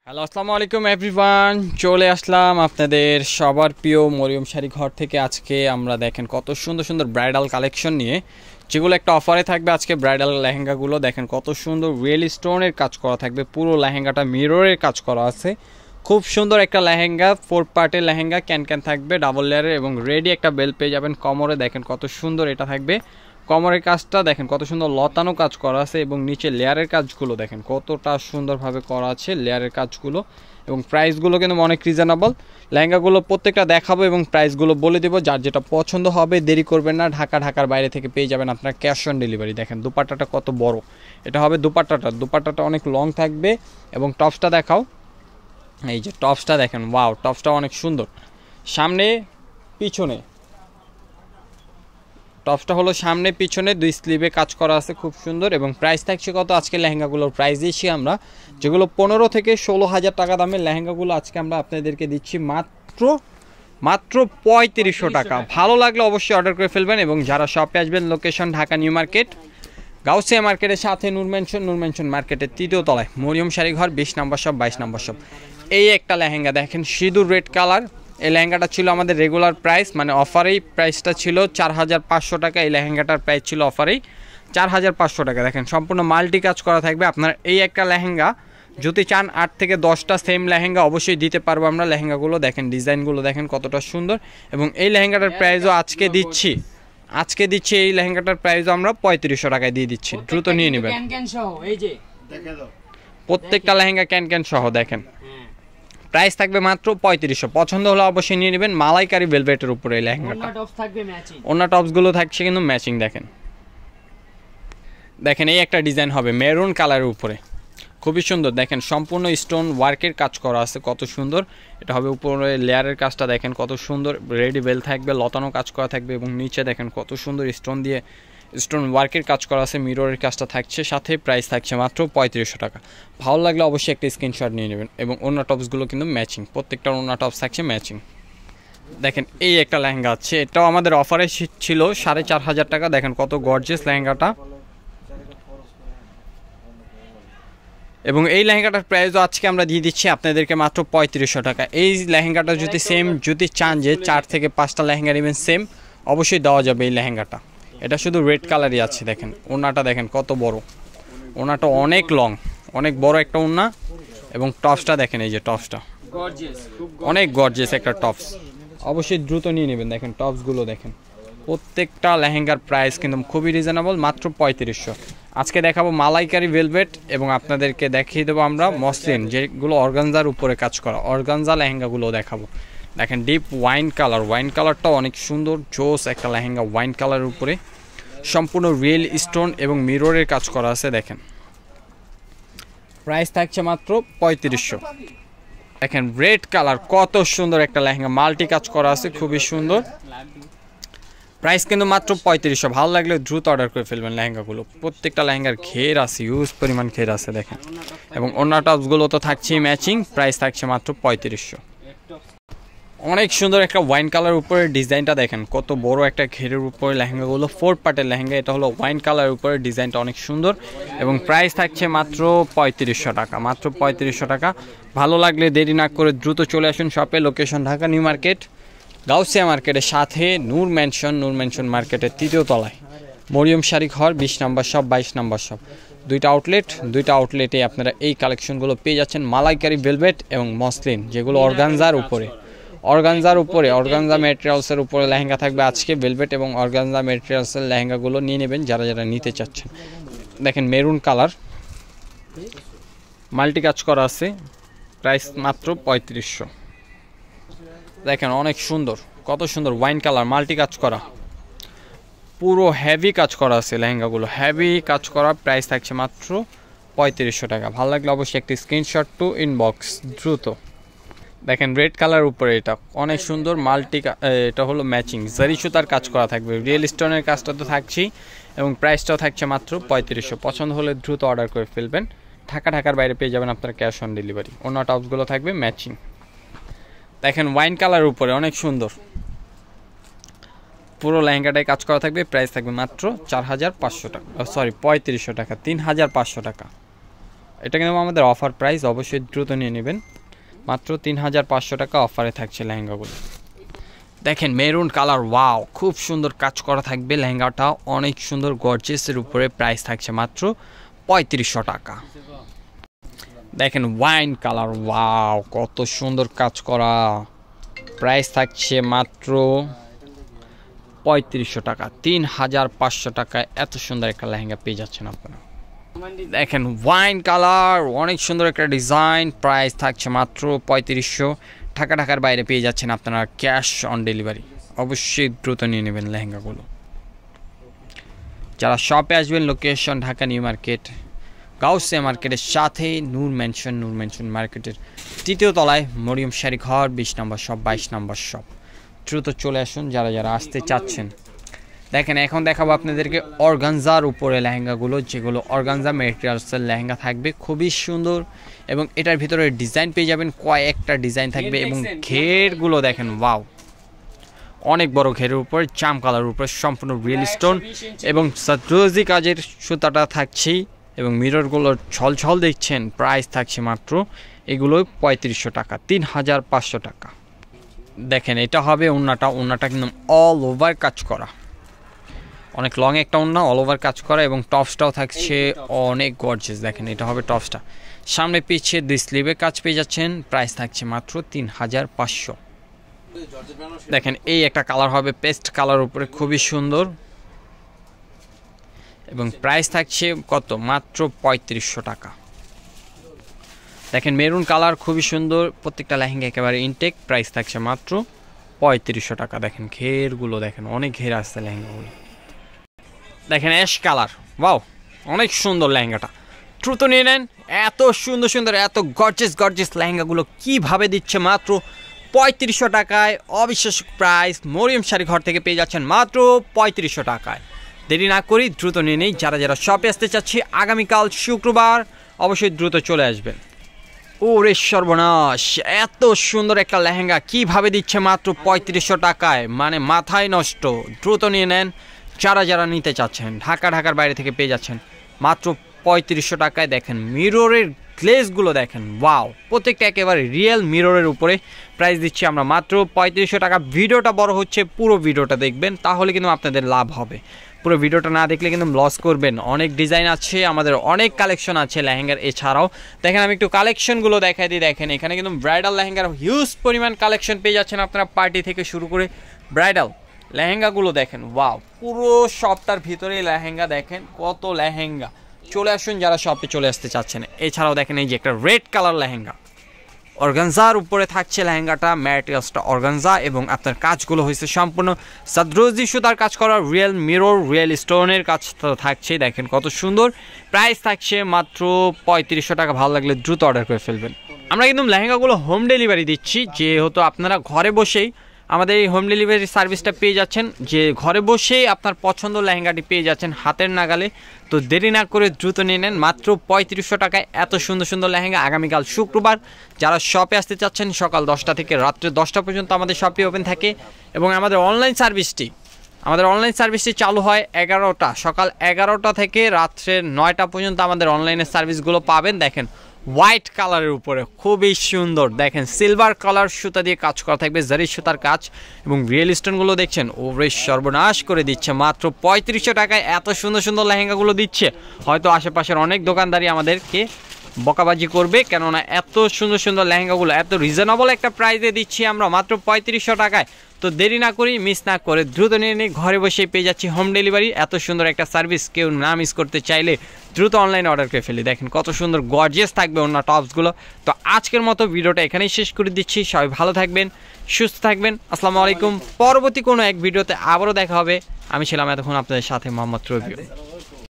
Hello আসসালামু আলাইকুম everyone, চলে আসলাম আপনাদের সবার প্রিয় মরিয়ম শাড়ি ঘর থেকে। আজকে আমরা দেখেন কত সুন্দর সুন্দর ব্রাইডাল কালেকশন নিয়ে, যেগুলো একটা অফারে থাকবে। আজকে ব্রাইডাল লেহেঙ্গাগুলো দেখেন কত সুন্দর রিয়েল স্টোনের কাজ করা থাকবে। পুরো লেহেঙ্গাটা মিররের কাজ করা আছে। খুব সুন্দর একটা লেহেঙ্গা, 4 পার্টের লেহেঙ্গা, ক্যান থাকবে ডাবল লেয়ারের এবং রেডি একটা বেল পেয়ে যাবেন কোমরে। দেখেন কত সুন্দর এটা থাকবে। কোমরের কাজটা দেখেন কত সুন্দর লতানো কাজ করা আছে এবং নিচে লেয়ারের কাজগুলো দেখেন কতটা সুন্দরভাবে করা আছে লেয়ারের কাজগুলো। এবং প্রাইসগুলো কিন্তু অনেক রিজনেবল। লেহেঙ্গাগুলো প্রত্যেকটা দেখাবো এবং প্রাইসগুলো বলে দেবো। যার যেটা পছন্দ হবে দেরি করবেন না, ঢাকার বাইরে থেকে পেয়ে যাবেন আপনার ক্যাশ অন ডেলিভারি। দেখেন দুপাট্টাটা কত বড়, এটা হবে দুপাট্টাটা অনেক লং থাকবে। এবং টপসটা দেখাও, এই যে টপসটা দেখেন, ওয়াও, টপসটা অনেক সুন্দর। সামনে পিছনে টপসটা হলো সামনে পিছনে দুই স্লিভে কাজ করা আছে, খুব সুন্দর। এবং প্রাইস থাকছে কত, আজকে লেহেঙ্গাগুলোর প্রাইস দিচ্ছি আমরা, যেগুলো 15 থেকে 16,000 টাকা দামের লেহেঙ্গাগুলো আজকে আমরা আপনাদেরকে দিচ্ছি মাত্র 3500 টাকা। ভালো লাগলে অবশ্যই অর্ডার করে ফেলবেন। এবং যারা শপে আসবেন, location Dhaka new market, Gausia মার্কেটের সাথে নূর মেনশন মার্কেটের 3য় তলায় মরিয়ম শাড়ি ঘর, 20 নম্বর শপ, 22 নম্বর শপ। এই একটা লেহেঙ্গা দেখেন, সিঁদুর রেড কালার। এই লেহেঙ্গাটা ছিল আমাদের রেগুলার প্রাইস, মানে অফারেই প্রাইসটা ছিল 4500 টাকা। এই লেহেঙ্গাটার প্রাইস ছিল অফারেই 4500 টাকা। দেখেন সম্পূর্ণ মাল্টি কাজ করা থাকবে। আপনার এই একটা লেহেঙ্গা যদি চান 8 থেকে 10টা সেম লেহেঙ্গা অবশ্যই দিতে পারবো আমরা। লেহেঙ্গাগুলো দেখেন, ডিজাইনগুলো দেখেন কতটা সুন্দর। এবং এই লেহেঙ্গাটার প্রাইসও আজকে দিচ্ছি এই লেহেঙ্গাটার প্রাইসও আমরা 3500 টাকায় দিয়ে দিচ্ছি। দ্রুত নিয়ে নেবেন। প্রত্যেকটা লেহেঙ্গা ক্যান সহ দেখেন, প্রাইস থাকবে মাত্র 3500। পছন্দ হলে অবশ্যই নিয়ে নেবেন। মালাইকারি ভেলভেটের উপরে এই লেহেঙ্গাটা, অন্য টপসগুলো থাকছে কিন্তু ম্যাচিং। দেখেন এই একটা ডিজাইন হবে মেরুন কালারের উপরে, খুবই সুন্দর। দেখেন সম্পূর্ণ স্টোন ওয়ার্কের কাজ করা আছে, কত সুন্দর। এটা হবে উপরে লেয়ারের কাজটা দেখেন কত সুন্দর, রেডি বেল থাকবে, লতানো কাজ করা থাকবে। এবং নিচে দেখেন কত সুন্দর স্টোন ওয়ার্কের কাজ করা আছে, মিররের কাজটা থাকছে সাথে। প্রাইস থাকছে মাত্র 3500 টাকা। ভালো লাগলে অবশ্যই একটা স্ক্রিনশট নিয়ে নেবেন। এবং অন্য টপসগুলো কিন্তু ম্যাচিং, প্রত্যেকটা অন্য টপস থাকছে ম্যাচিং। দেখেন এই একটা লেহেঙ্গা আছে, এটাও আমাদের অফারে ছিল 4500 টাকা। দেখেন কত গর্জিয়াস লেহেঙ্গাটা। এবং এই লেহেঙ্গাটার প্রাইসও আজকে আমরা দিয়ে দিচ্ছি আপনাদেরকে মাত্র 3500 টাকা। এই লেহেঙ্গাটা যদি চান যে 4 থেকে 5টা লেহেঙ্গা নেবেন সেম, অবশ্যই দেওয়া যাবে এই লেহেঙ্গাটা। এটা শুধু রেড কালারই আছে। দেখেন ওড়নাটা দেখেন কত বড়, ওড়নাটা অনেক লং, অনেক বড় একটা ওড়না। এবং টপসটা দেখেন, এই যে টপসটা অনেক গর্জিয়াস একটা টপস। অবশ্যই দ্রুত নিয়ে নেবেন। দেখেন টপসগুলো দেখেন, প্রত্যেকটা লেহেঙ্গার প্রাইস কিন্তু খুবই রিজনেবল, মাত্র 3500। আজকে দেখাবো মালাইকারি ভেলভেট এবং আপনাদেরকে দেখিয়ে দেবো আমরা মসলিন, যেগুলো অর্গানজার উপরে কাজ করা অর্গানজা লেহেঙ্গাগুলো দেখাবো। দেখেন ডিপ ওয়াইন কালারটাও অনেক সুন্দর, জোস একটা লেহেঙ্গা। ওয়াইন কালারের উপরে সম্পূর্ণ রিয়েল স্টোন এবং মিররের কাজ করা আছে। দেখেন প্রাইস থাকছে মাত্র 3500। দেখেন রেড কালার, কত সুন্দর একটা লেহেঙ্গা, মাল্টি কাজ করা আছে, খুবই সুন্দর। প্রাইস কিন্তু মাত্র 3500। ভালো লাগলে দ্রুত অর্ডার করে ফেলবেন লেহেঙ্গাগুলো। প্রত্যেকটা লেহেঙ্গার ঘের আছে, ইউজ পরিমাণ ঘের আছে দেখেন। এবং অন্য টপসগুলো তো থাকছেই ম্যাচিং। প্রাইস থাকছে মাত্র 3500। অনেক সুন্দর একটা ওয়াইন কালার উপরে ডিজাইনটা দেখেন, কত বড় একটা ঘেরের উপরে লেহেঙ্গাগুলো, 4 পার্টের লেহেঙ্গা। এটা হলো ওয়াইন কালার উপরে, ডিজাইনটা অনেক সুন্দর। এবং প্রাইস থাকছে মাত্র 3500 টাকা, মাত্র 3500 টাকা। ভালো লাগলে দেরি না করে দ্রুত চলে আসুন শপে, location Dhaka new market, Gausia মার্কেটের সাথে নূর মেনশন মার্কেটের 3য় তলায় মরিয়ম শাড়ি ঘর, 20 নম্বর শপ, 22 নম্বর শপ। দুইটা আউটলেটে আপনারা এই কালেকশনগুলো পেয়ে যাচ্ছেন। মালাইকারি ভেলভেট এবং মসলিন, যেগুলো অর্গানজা ম্যাটেরিয়ালসের উপরে লেহেঙ্গা থাকবে আজকে। ভেলভেট এবং অর্গানজা ম্যাটেরিয়ালসের লেহেঙ্গাগুলো নিয়ে নেবেন যারা নিতে চাচ্ছেন। দেখেন মেরুন কালার, মাল্টি কাজ করা আছে, প্রাইস মাত্র 3500। দেখেন অনেক সুন্দর, কত সুন্দর ওয়াইন কালার, মাল্টি কাজ করা, পুরো হেভি কাজ করা আছে লেহেঙ্গাগুলো, হেভি কাজ করা। প্রাইস থাকছে মাত্র 3500 টাকা। ভালো লাগলে অবশ্যই একটি স্ক্রিনশট টু ইনবক্স দ্রুত। দেখেন রেড কালার উপরে, এটা অনেক সুন্দর এটা হলো ম্যাচিং জারি সুতার কাজ করা থাকবে, রিয়েল স্টোনের কাজটা তো থাকছেই। এবং প্রাইসটাও থাকছে মাত্র 3500। পছন্দ হলে দ্রুত অর্ডার করে ফেলবেন। ঢাকার বাইরে পেয়ে যাবেন আপনার ক্যাশ অন ডেলিভারি। অন্য টপসগুলো থাকবে ম্যাচিং। দেখেন ওয়াইন কালার উপরে অনেক সুন্দর, পুরো লেহেঙ্গাটায় কাজ করা থাকবে। প্রাইস থাকবে মাত্র 3500 টাকা, 3500 টাকা, 3500 টাকা। এটা কিন্তু আমাদের অফার প্রাইস, অবশ্যই দ্রুত নিয়ে নেবেন। মাত্র 3500 টাকা অফারে থাকছে লেহেঙ্গাগুলো। দেখেন মেরুন কালার, ওয়াও, খুব সুন্দর কাজ করা থাকবে লেহেঙ্গাটা, অনেক সুন্দর গর্জিয়াসের উপরে। প্রাইস থাকছে মাত্র 3500 টাকা। দেখেন ওয়াইন কালার, ওয়াও, কত সুন্দর কাজ করা। প্রাইস থাকছে মাত্র 3500 টাকা। 3500 টাকায় এত সুন্দর একটা লেহেঙ্গা পেয়ে যাচ্ছেন আপনারা। দেখেন ওয়াইন কালার, অনেক সুন্দর একটা ডিজাইন। প্রাইস থাকছে মাত্র 3500 টাকা। ঢাকার বাইরে পেয়ে যাচ্ছেন আপনারা ক্যাশ অন ডেলিভারি। অবশ্যই দ্রুত নিয়ে নেবেন লেহেঙ্গাগুলো। যারা শপে আসবেন, location Dhaka new market, Gausia মার্কেটের সাথে নূর মেনশন মার্কেটের 3য় তলায় মরিয়ম শাড়ি ঘর, 20 নম্বর শপ, 22 নম্বর শপ। দ্রুত চলে আসুন যারা যারা আসতে চাচ্ছেন। দেখেন এখন দেখাবো আপনাদেরকে অর্গানজার উপরে লেহেঙ্গাগুলো, যেগুলো অর্গানজা মেটেরিয়ালসের লেহেঙ্গা থাকবে, খুবই সুন্দর। এবং এটার ভিতরে ডিজাইন পেয়ে যাবেন, কয়েকটা ডিজাইন থাকবে। এবং ঘেরগুলো দেখেন, ওয়াও, অনেক বড় ঘেরের উপর জাম কালার উপরে সম্পূর্ণ রিয়েল স্টোন এবং সাদরোজি কাজের সুতাটা থাকছেই। এবং মিররগুলো ঝলঝল দেখছেন। প্রাইস থাকছে মাত্র এগুলো 3500 টাকা, 3500 টাকা। দেখেন এটা হবে ওন্নাটা কিন্তু অল ওভার কাজ করা, অনেক লং একটা ওন্না, অল ওভার কাজ করা। এবং টপসটাও থাকছে অনেক গর্জিয়াস। দেখেন এটা হবে টপসটা, সামনে পিছিয়ে 2 স্লিভে কাজ পেয়ে যাচ্ছেন। প্রাইস থাকছে মাত্র 3500। দেখেন এই একটা কালার হবে পেস্ট কালার উপরে, খুবই সুন্দর। এবং প্রাইস থাকছে কত, মাত্র 3500 টাকা। দেখেন মেরুন কালার, খুবই সুন্দর, প্রত্যেকটা লেহেঙ্গা একেবারে ইনটেক। প্রাইস থাকছে মাত্র 3500 টাকা। দেখেন ঘেরগুলো দেখেন, অনেক ঘের আসছে লেহেঙ্গাগুলো। দেখেন অ্যাশ কালার, ওয়াও, অনেক সুন্দর লেহেঙ্গাটা, দ্রুত নিয়ে নেন। এত সুন্দর এত গর্জিয়াস লেহেঙ্গাগুলো কিভাবে দিচ্ছে মাত্র 3500 টাকায়। অবিশ্বাস্য প্রাইস, মরিয়ম শাড়ি ঘর থেকে পেয়ে যাচ্ছেন মাত্র 3500 টাকায়। দেরি না করি দ্রুত নিয়ে নেই। যারা যারা শপে আসতে চাচ্ছি আগামীকাল শুক্রবার, অবশ্যই দ্রুত চলে আসবেন। ওরে সর্বনাশ, এত সুন্দর একটা লেহেঙ্গা কিভাবে দিচ্ছে মাত্র 3500 টাকায়, মানে মাথায় নষ্ট। দ্রুত নিয়ে নেন যারা যারা নিতে চাচ্ছেন। ঢাকার বাইরে থেকে পেয়ে যাচ্ছেন মাত্র 3500 টাকায়। দেখেন মিররের গ্লেজগুলো দেখেন, ওয়াও, প্রত্যেকটা একেবারে রিয়েল মিররের উপরে। প্রাইস দিচ্ছি আমরা মাত্র 3500 টাকা। ভিডিওটা বড় হচ্ছে, পুরো ভিডিওটা দেখবেন, তাহলে কিন্তু আপনাদের লাভ হবে। পুরো ভিডিওটা না দেখলে কিন্তু লস করবেন। অনেক ডিজাইন আছে, আমাদের অনেক কালেকশন আছে লেহেঙ্গার। এছাড়াও দেখেন আমি একটু কালেকশনগুলো দেখাই দিই। দেখেন এখানে কিন্তু ব্রাইডাল লেহেঙ্গার হিউজ পরিমাণ কালেকশন পেয়ে যাচ্ছেন আপনারা, পার্টি থেকে শুরু করে ব্রাইডাল লেহেঙ্গাগুলো দেখেন, ওয়াও, পুরো সপ্তাহের ভিতরে লেহেঙ্গা। দেখেন কত লেহেঙ্গা, চলে আসুন যারা শপে চলে আসতে চাচ্ছেন। এছাড়াও দেখেন এই যে একটা রেড কালার লেহেঙ্গা, অর্গানজার উপরে থাকছে লেহেঙ্গাটা, ম্যাটেরিয়ালসটা অর্গানজা এবং আপনার কাজগুলো হয়েছে সম্পূর্ণ সাদরোজি সুতার কাজ করা, রিয়েল মিরর, রিয়েল স্টোনের কাজ তো থাকছে। দেখেন কত সুন্দর। প্রাইস থাকছে মাত্র 3500 টাকা। ভালো লাগলে দ্রুত অর্ডার করে ফেলবেন। আমরা কিন্তু লেহেঙ্গাগুলো হোম ডেলিভারি দিচ্ছি, যেহেতু আপনারা ঘরে বসেই আমাদের এই হোম ডেলিভারি সার্ভিসটা পেয়ে যাচ্ছেন, যে ঘরে বসেই আপনার পছন্দ লেহেঙ্গাটি পেয়ে যাচ্ছেন হাতের নাগালে। তো দেরি না করে দ্রুত নিয়ে নেন মাত্র 3500 টাকায় এত সুন্দর লেহেঙ্গা। আগামীকাল শুক্রবার যারা শপে আসতে চাচ্ছেন, সকাল 10টা থেকে রাত্রে 10টা পর্যন্ত আমাদের শপে ওপেন থাকে। এবং আমাদের অনলাইন সার্ভিসটি চালু হয় 11টা, সকাল 11টা থেকে রাত্রে 9টা পর্যন্ত আমাদের অনলাইনের সার্ভিসগুলো পাবেন। দেখেন হোয়াইট কালারের উপরে খুবই সুন্দর, দেখেন সিলভার কালার সুতা দিয়ে কাজ করা থাকবে, জারি সুতার কাজ। এবং রিয়েল স্টোনগুলো দেখছেন, ওরে সর্বনাশ করে দিচ্ছে মাত্র 3500 টাকায়। এত সুন্দর লেহেঙ্গাগুলো দিচ্ছে, হয়তো আশেপাশের অনেক দোকানদারই আমাদেরকে বকাবাজি করবে, কেননা এত সুন্দর লেহেঙ্গাগুলো এত রিজনেবল একটা প্রাইসে দিচ্ছি আমরা মাত্র 3500 টাকায়। তো দেরি না করি, মিস না করে দ্রুত নিয়ে নিই। ঘরে বসেই পেয়ে যাচ্ছি হোম ডেলিভারি। এত সুন্দর একটা সার্ভিস কেউ না মিস করতে চাইলে দ্রুত অনলাইনে অর্ডার করে ফেলি। দেখেন কত সুন্দর গর্জিয়াস থাকবে অন্য টপসগুলো। তো আজকের মতো ভিডিওটা এখানেই শেষ করে দিচ্ছি। সবাই ভালো থাকবেন, সুস্থ থাকবেন। আসসালামু আলাইকুম। পরবর্তী কোনো এক ভিডিওতে আবারও দেখা হবে। আমি ছিলাম এতক্ষণ আপনাদের সাথে মোহাম্মদ রবিউল।